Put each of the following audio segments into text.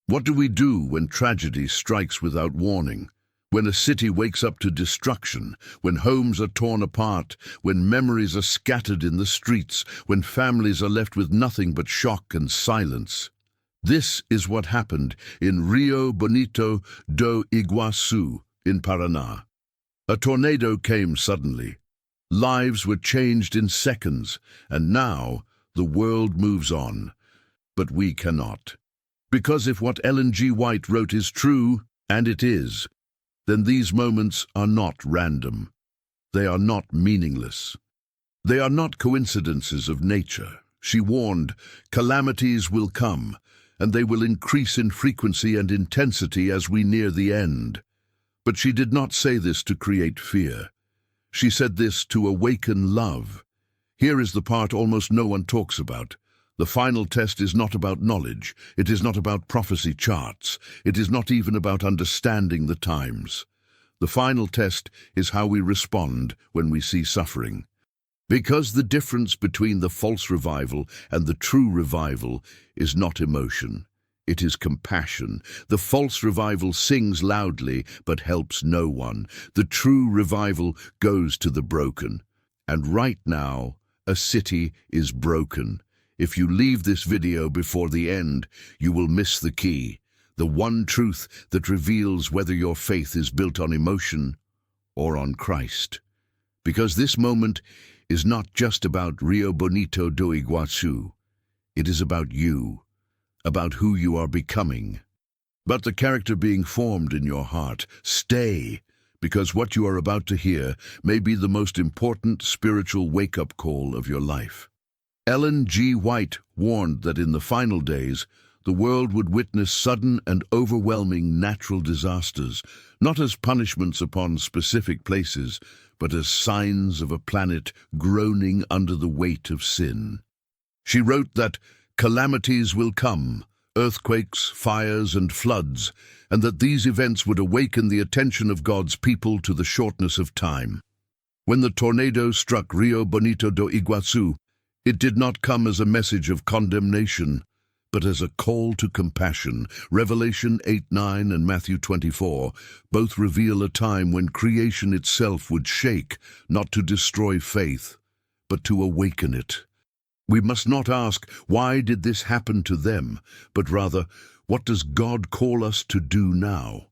What do we do when tragedy strikes without warning? When a city wakes up to destruction, when homes are torn apart, when memories are scattered in the streets, when families are left with nothing but shock and silence. This is what happened in Rio Bonito do Iguaçu in Paraná. A tornado came suddenly. Lives were changed in seconds, and now the world moves on. But we cannot. Because if what Ellen G. White wrote is true, and it is, then these moments are not random. They are not meaningless. They are not coincidences of nature. She warned, calamities will come, and they will increase in frequency and intensity as we near the end. But she did not say this to create fear. She said this to awaken love. Here is the part almost no one talks about. The final test is not about knowledge. It is not about prophecy charts. It is not even about understanding the times. The final test is how we respond when we see suffering. Because the difference between the false revival and the true revival is not emotion. It is compassion. The false revival sings loudly but helps no one. The true revival goes to the broken. And right now, a city is broken. If you leave this video before the end, you will miss the key, the one truth that reveals whether your faith is built on emotion or on Christ. Because this moment is not just about Rio Bonito do Iguaçu. It is about you, about who you are becoming, about the character being formed in your heart. Stay, because what you are about to hear may be the most important spiritual wake-up call of your life. Ellen G. White warned that in the final days, the world would witness sudden and overwhelming natural disasters, not as punishments upon specific places, but as signs of a planet groaning under the weight of sin. She wrote that calamities will come, earthquakes, fires, and floods, and that these events would awaken the attention of God's people to the shortness of time. When the tornado struck Rio Bonito do Iguaçu, it did not come as a message of condemnation, but as a call to compassion. Revelation 8:9 and Matthew 24 both reveal a time when creation itself would shake, not to destroy faith, but to awaken it. We must not ask, why did this happen to them, but rather, what does God call us to do now?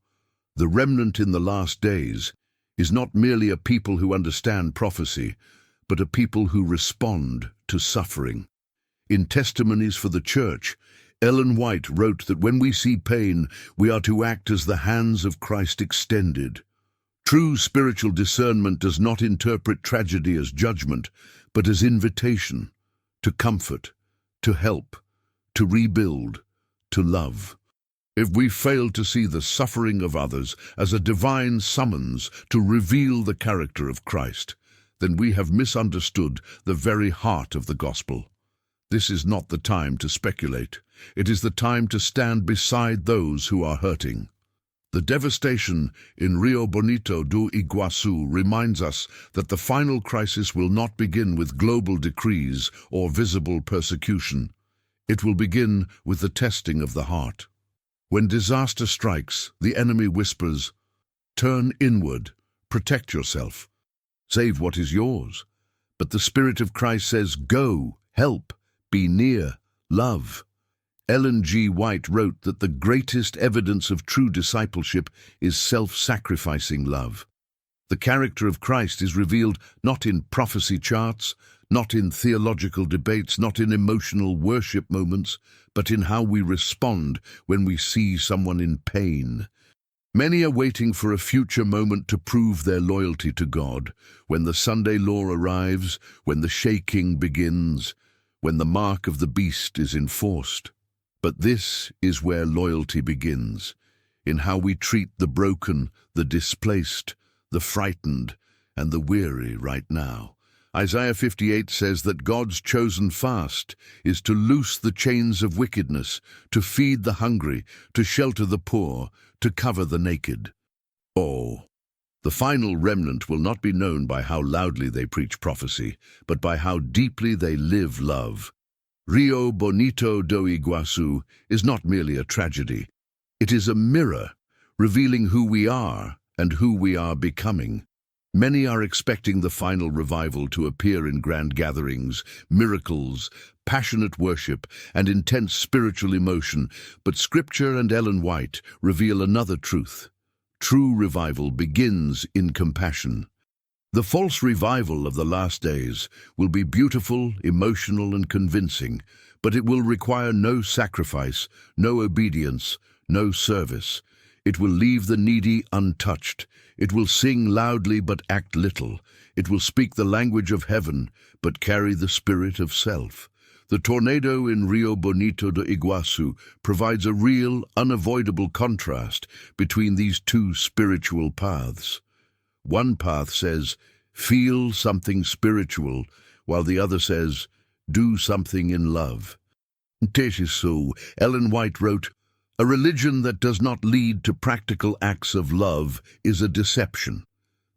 The remnant in the last days is not merely a people who understand prophecy, but a people who respond to suffering. In Testimonies for the Church, Ellen White wrote that when we see pain, we are to act as the hands of Christ extended. True spiritual discernment does not interpret tragedy as judgment, but as invitation to comfort, to help, to rebuild, to love. If we fail to see the suffering of others as a divine summons to reveal the character of Christ, then we have misunderstood the very heart of the gospel. This is not the time to speculate. It is the time to stand beside those who are hurting. The devastation in Rio Bonito do Iguaçu reminds us that the final crisis will not begin with global decrees or visible persecution. It will begin with the testing of the heart. When disaster strikes, the enemy whispers, "Turn inward, protect yourself, save what is yours." But the Spirit of Christ says, "Go, help, be near, love." Ellen G. White wrote that the greatest evidence of true discipleship is self-sacrificing love. The character of Christ is revealed not in prophecy charts, not in theological debates, not in emotional worship moments, but in how we respond when we see someone in pain. Many are waiting for a future moment to prove their loyalty to God, when the Sunday law arrives, when the shaking begins, when the mark of the beast is enforced. But this is where loyalty begins, in how we treat the broken, the displaced, the frightened, and the weary right now. Isaiah 58 says that God's chosen fast is to loose the chains of wickedness, to feed the hungry, to shelter the poor, to cover the naked. Oh, the final remnant will not be known by how loudly they preach prophecy, but by how deeply they live love. Rio Bonito do Iguaçu is not merely a tragedy. It is a mirror, revealing who we are and who we are becoming. Many are expecting the final revival to appear in grand gatherings, miracles, passionate worship, and intense spiritual emotion, but Scripture and Ellen White reveal another truth. True revival begins in compassion. The false revival of the last days will be beautiful, emotional, and convincing, but it will require no sacrifice, no obedience, no service. It will leave the needy untouched. It will sing loudly but act little. It will speak the language of heaven but carry the spirit of self. The tornado in Rio Bonito de Iguaçu provides a real, unavoidable contrast between these two spiritual paths. One path says, feel something spiritual, while the other says, do something in love. So, Ellen White wrote, a religion that does not lead to practical acts of love is a deception.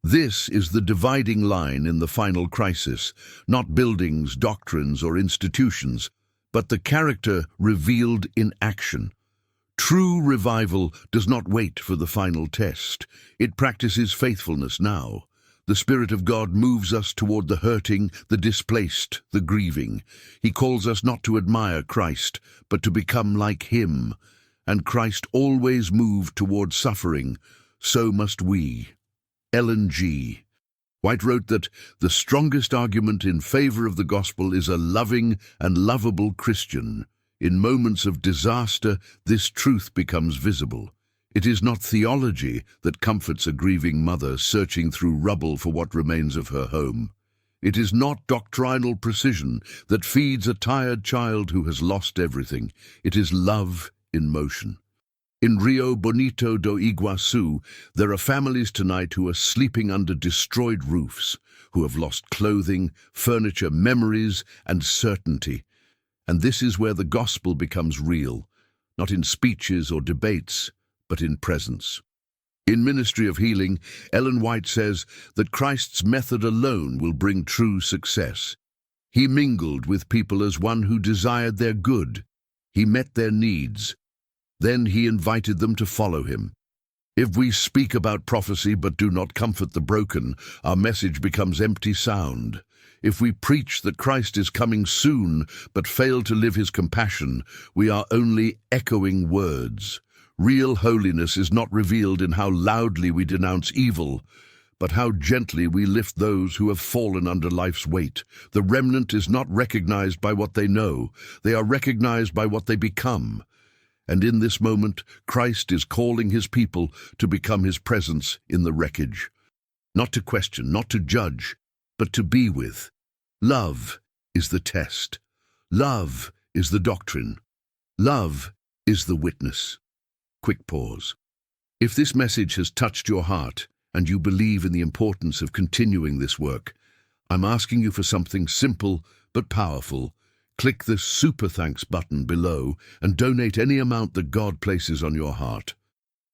This is the dividing line in the final crisis, not buildings, doctrines, or institutions, but the character revealed in action. True revival does not wait for the final test. It practices faithfulness now. The Spirit of God moves us toward the hurting, the displaced, the grieving. He calls us not to admire Christ, but to become like Him. And Christ always moved toward suffering, so must we. Ellen G. White wrote that the strongest argument in favor of the gospel is a loving and lovable Christian. In moments of disaster, this truth becomes visible. It is not theology that comforts a grieving mother searching through rubble for what remains of her home. It is not doctrinal precision that feeds a tired child who has lost everything. It is love in motion. In Rio Bonito do Iguaçu, there are families tonight who are sleeping under destroyed roofs, who have lost clothing, furniture, memories, and certainty. And this is where the gospel becomes real, not in speeches or debates, but in presence. In Ministry of Healing, Ellen White says that Christ's method alone will bring true success. He mingled with people as one who desired their good. He met their needs. Then he invited them to follow him. If we speak about prophecy but do not comfort the broken, our message becomes empty sound. If we preach that Christ is coming soon but fail to live his compassion, we are only echoing words. Real holiness is not revealed in how loudly we denounce evil, but how gently we lift those who have fallen under life's weight. The remnant is not recognized by what they know. They are recognized by what they become. And in this moment, Christ is calling his people to become his presence in the wreckage. Not to question, not to judge, but to be with. Love is the test. Love is the doctrine. Love is the witness. Quick pause. If this message has touched your heart and you believe in the importance of continuing this work, I'm asking you for something simple but powerful. Click the Super Thanks button below and donate any amount that God places on your heart.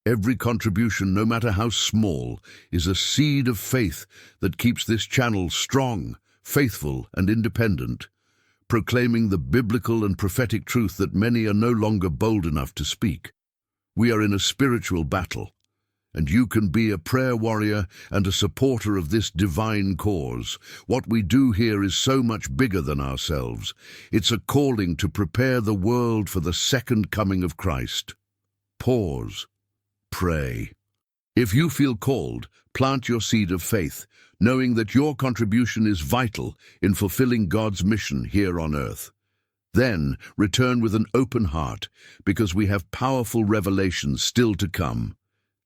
Every contribution, no matter how small, is a seed of faith that keeps this channel strong, faithful, and independent, proclaiming the biblical and prophetic truth that many are no longer bold enough to speak. We are in a spiritual battle, and you can be a prayer warrior and a supporter of this divine cause. What we do here is so much bigger than ourselves. It's a calling to prepare the world for the second coming of Christ. Pause. Pray. If you feel called, plant your seed of faith, knowing that your contribution is vital in fulfilling God's mission here on earth. Then return with an open heart, because we have powerful revelations still to come.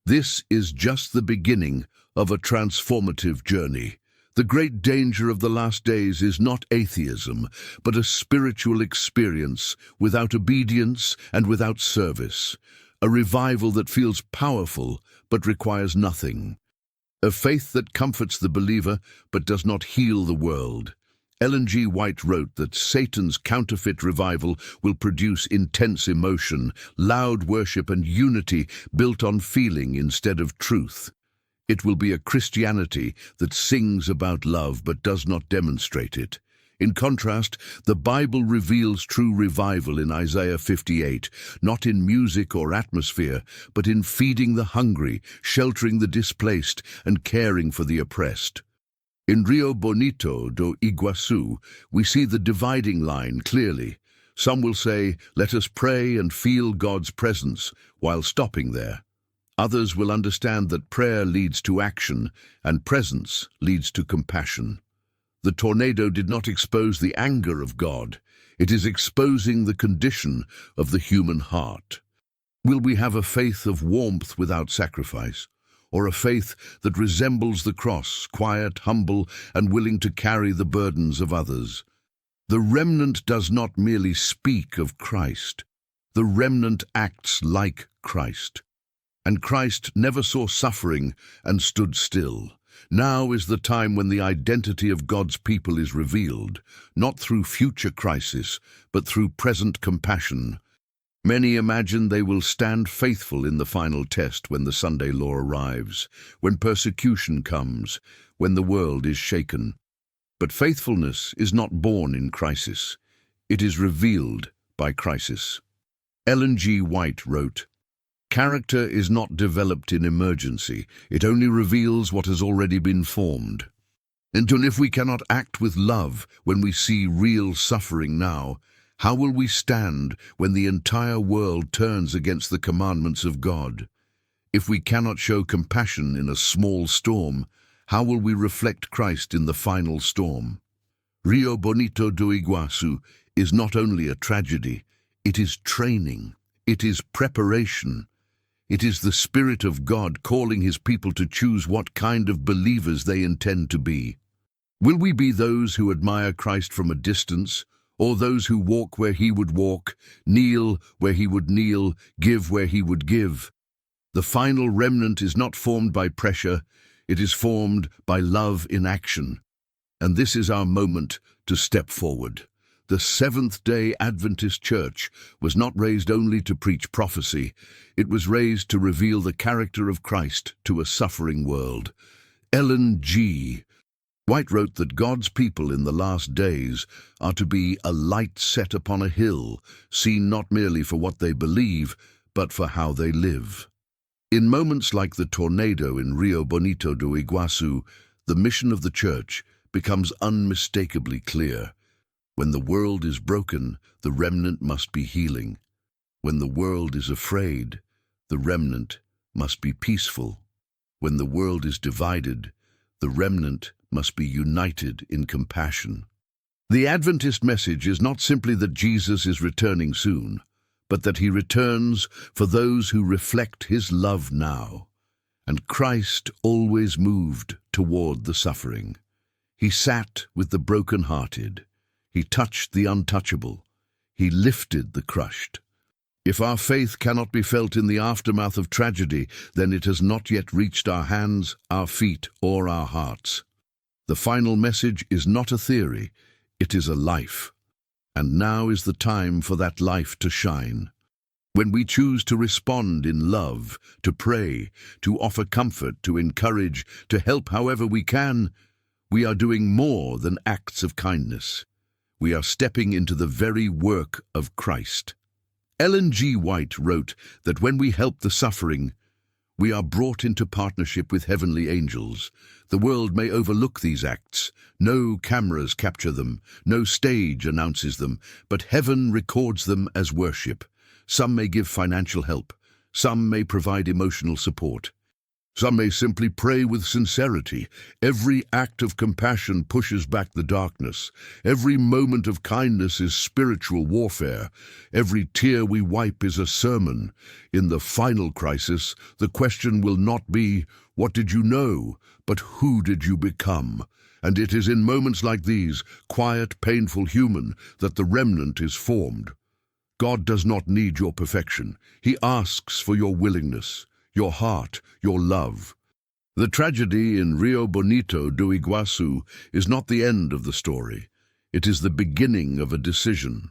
This is just the beginning of a transformative journey. The great danger of the last days is not atheism, but a spiritual experience without obedience and without service. A revival that feels powerful but requires nothing. A faith that comforts the believer but does not heal the world. Ellen G. White wrote that Satan's counterfeit revival will produce intense emotion, loud worship, and unity built on feeling instead of truth. It will be a Christianity that sings about love but does not demonstrate it. In contrast, the Bible reveals true revival in Isaiah 58, not in music or atmosphere, but in feeding the hungry, sheltering the displaced, and caring for the oppressed. In Rio Bonito do Iguaçu, we see the dividing line clearly. Some will say, "Let us pray and feel God's presence," while stopping there. Others will understand that prayer leads to action and presence leads to compassion. The tornado did not expose the anger of God. It is exposing the condition of the human heart. Will we have a faith of warmth without sacrifice, or a faith that resembles the cross, quiet, humble, and willing to carry the burdens of others? The remnant does not merely speak of Christ. The remnant acts like Christ. And Christ never saw suffering and stood still. Now is the time when the identity of God's people is revealed, not through future crisis, but through present compassion. Many imagine they will stand faithful in the final test when the Sunday law arrives, when persecution comes, when the world is shaken. But faithfulness is not born in crisis. It is revealed by crisis. Ellen G. White wrote, "Character is not developed in emergency. It only reveals what has already been formed." And if we cannot act with love when we see real suffering now, how will we stand when the entire world turns against the commandments of God? If we cannot show compassion in a small storm, how will we reflect Christ in the final storm? Rio Bonito do Iguaçu is not only a tragedy, it is training, it is preparation. It is the Spirit of God calling His people to choose what kind of believers they intend to be. Will we be those who admire Christ from a distance, or those who walk where He would walk, kneel where He would kneel, give where He would give? The final remnant is not formed by pressure, it is formed by love in action. And this is our moment to step forward. The Seventh-day Adventist Church was not raised only to preach prophecy, it was raised to reveal the character of Christ to a suffering world. Ellen G. White wrote that God's people in the last days are to be a light set upon a hill, seen not merely for what they believe, but for how they live. In moments like the tornado in Rio Bonito do Iguaçu, the mission of the church becomes unmistakably clear. When the world is broken, the remnant must be healing. When the world is afraid, the remnant must be peaceful. When the world is divided, the remnant must be united in compassion. The Adventist message is not simply that Jesus is returning soon, but that He returns for those who reflect His love now. And Christ always moved toward the suffering. He sat with the broken-hearted. He touched the untouchable. He lifted the crushed. If our faith cannot be felt in the aftermath of tragedy, then it has not yet reached our hands, our feet, or our hearts. The final message is not a theory, it is a life. And now is the time for that life to shine. When we choose to respond in love, to pray, to offer comfort, to encourage, to help however we can, we are doing more than acts of kindness. We are stepping into the very work of Christ. Ellen G. White wrote that when we help the suffering, we are brought into partnership with heavenly angels. The world may overlook these acts. No cameras capture them, no stage announces them, but heaven records them as worship. Some may give financial help. Some may provide emotional support. Some may simply pray with sincerity. Every act of compassion pushes back the darkness. Every moment of kindness is spiritual warfare. Every tear we wipe is a sermon. In the final crisis, the question will not be, "What did you know?" but "Who did you become?" And it is in moments like these, quiet, painful, human, that the remnant is formed. God does not need your perfection. He asks for your willingness, your heart, your love. The tragedy in Rio Bonito do Iguaçu is not the end of the story. It is the beginning of a decision.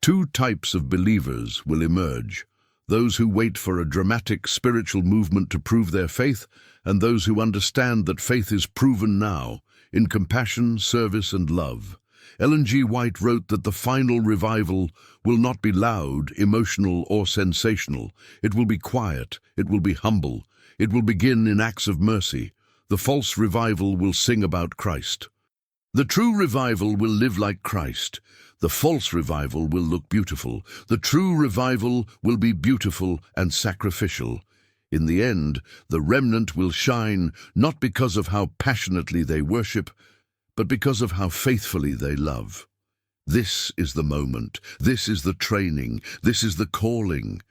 Two types of believers will emerge: those who wait for a dramatic spiritual movement to prove their faith, and those who understand that faith is proven now, in compassion, service, and love. Ellen G. White wrote that the final revival will not be loud, emotional, or sensational. It will be quiet. It will be humble. It will begin in acts of mercy. The false revival will sing about Christ. The true revival will live like Christ. The false revival will look beautiful. The true revival will be beautiful and sacrificial. In the end, the remnant will shine not because of how passionately they worship, but because of how faithfully they love. This is the moment. This is the training. This is the calling.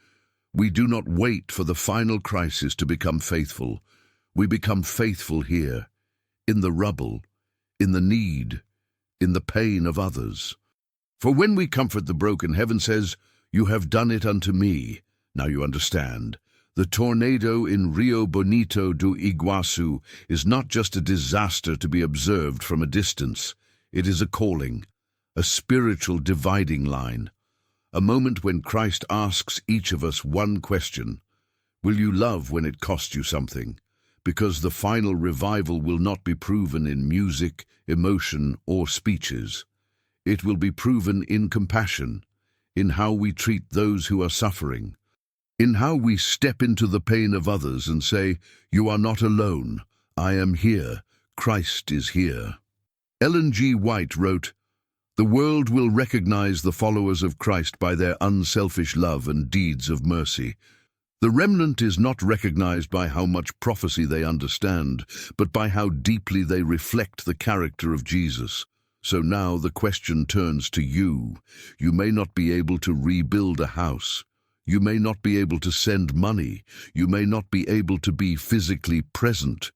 We do not wait for the final crisis to become faithful. We become faithful here, in the rubble, in the need, in the pain of others. For when we comfort the broken, heaven says, "You have done it unto me." Now you understand. The tornado in Rio Bonito do Iguaçu is not just a disaster to be observed from a distance. It is a calling, a spiritual dividing line, a moment when Christ asks each of us one question: will you love when it costs you something? Because the final revival will not be proven in music, emotion, or speeches. It will be proven in compassion, in how we treat those who are suffering, in how we step into the pain of others and say, "You are not alone. I am here. Christ is here." Ellen G. White wrote, "The world will recognize the followers of Christ by their unselfish love and deeds of mercy. The remnant is not recognized by how much prophecy they understand, but by how deeply they reflect the character of Jesus." So now the question turns to you. You may not be able to rebuild a house. You may not be able to send money. You may not be able to be physically present.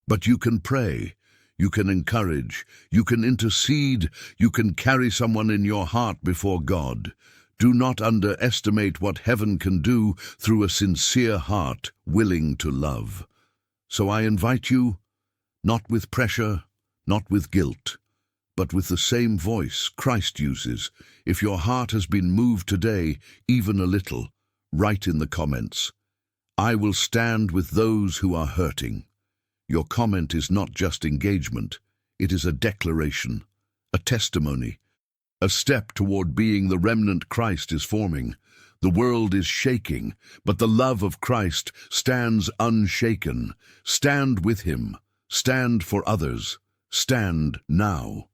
But you can pray. You can encourage. You can intercede. You can carry someone in your heart before God. Do not underestimate what heaven can do through a sincere heart willing to love. So I invite you, not with pressure, not with guilt, but with the same voice Christ uses. If your heart has been moved today, even a little, write in the comments, "I will stand with those who are hurting." Your comment is not just engagement, it is a declaration, a testimony, a step toward being the remnant Christ is forming. The world is shaking, but the love of Christ stands unshaken. Stand with him. Stand for others. Stand now.